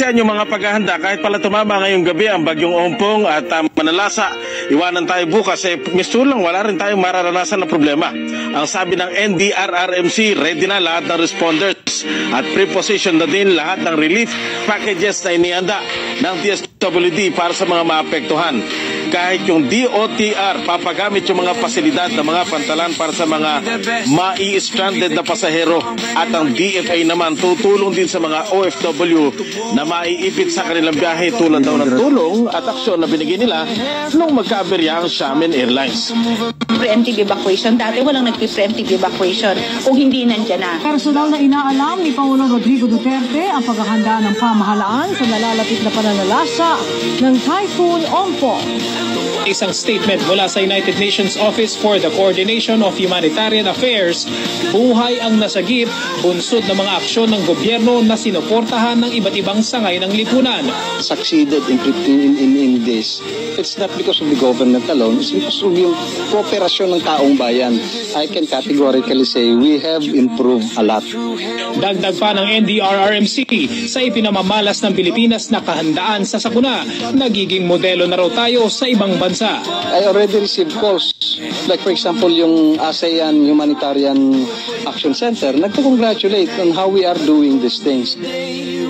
Base yung mga paghahanda, kahit pala tumama ngayong gabi ang bagyong Ompong at manalasa, iwanan tayo bukas, misto lang, wala rin tayong mararanasan na problema. Ang sabi ng NDRRMC, ready na lahat ng responders at preposition na din lahat ng relief packages na inianda ng DSWD para sa mga maapektuhan. Kahit yung DOTR, papagamit yung mga pasilidad na mga pantalan para sa mga mai-stranded na pasahero. At ang DFA naman tutulong din sa mga OFW na maiipit sa kanilang biyahe tulad daw ng tulong at aksyon na binigay nila nung magkaaberya ang Xiamen Airlines. Preemptive evacuation. Dati walang nagpi-preemptive evacuation kung hindi nandyan na. Personal na inaalam ni Pangulong Rodrigo Duterte ang paghahanda ng pamahalaan sa nalalapit na pananalasa ng Typhoon Ompong. Isang statement mula sa United Nations Office for the Coordination of Humanitarian Affairs, buhay ang nasagip, bunsod ng mga aksyon ng gobyerno na sinuportahan ng iba't ibang sangay ng lipunan. Succeeded in this. It's not because of the government alone, it's because of yung kooperasyon ng taong bayan. I can categorically say we have improved a lot. Dagdag pa ng NDRRMC, sa ipinamamalas ng Pilipinas na kahandaan sa sakuna, nagiging modelo na raw tayo sa ibang bansa. I already received calls, like for example yung ASEAN Humanitarian Action Center, nagko-congratulate on how we are doing these things.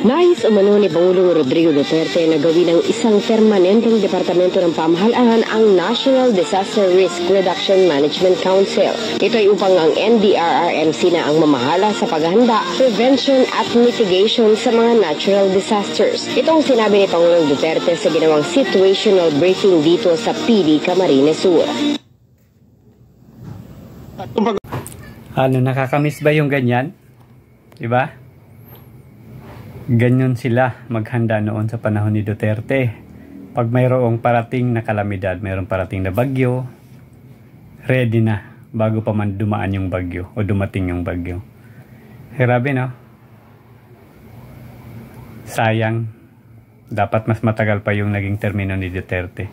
Nais umano ni Pangulong Rodrigo Duterte na gawin ng isang permanenteng departamento ng pamahalaan ang National Disaster Risk Reduction Management Council. Ito ay upang ang NDRRMC na ang mamahala sa paghahanda, prevention at mitigation sa mga natural disasters. Itong sinabi ni Pangulong Duterte sa ginawang situational briefing dito sa PD Camarines Sur. Nakakamiss ba yung ganyan? Diba? Ganyan sila maghanda noon sa panahon ni Duterte. Pag mayroong parating na kalamidad, mayroong parating na bagyo, ready na bago pa man dumaan yung bagyo o dumating yung bagyo. Grabe, no? Sayang. Dapat mas matagal pa yung naging termino ni Duterte.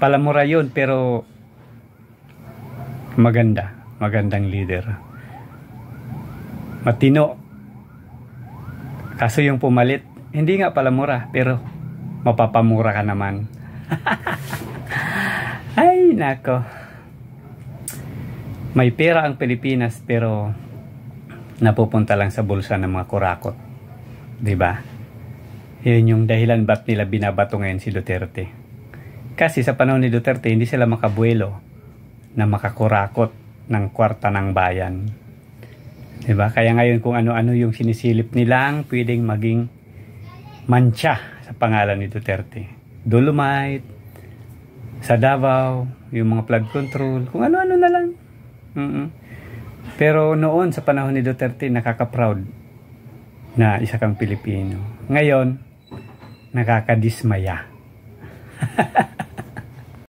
Palamura yun, pero magandang leader. Matino. Kaso yung pumalit, hindi nga pala mura, pero mapapamura ka naman. Ay, nako. May pera ang Pilipinas, pero napupunta lang sa bulsa ng mga kurakot. Diba? Yun yung dahilan ba't nila binabato ngayon si Duterte. Kasi sa panahon ni Duterte, hindi sila makabuelo na makakurakot ng kwarta ng bayan. Diba? Kaya ngayon kung ano-ano yung sinisilip nilang pwedeng maging mancha sa pangalan ni Duterte. Dolomite, sa Davao, yung mga flood control, kung ano-ano na lang. Pero noon sa panahon ni Duterte, nakaka-proud na isa kang Pilipino. Ngayon, nakakadismaya.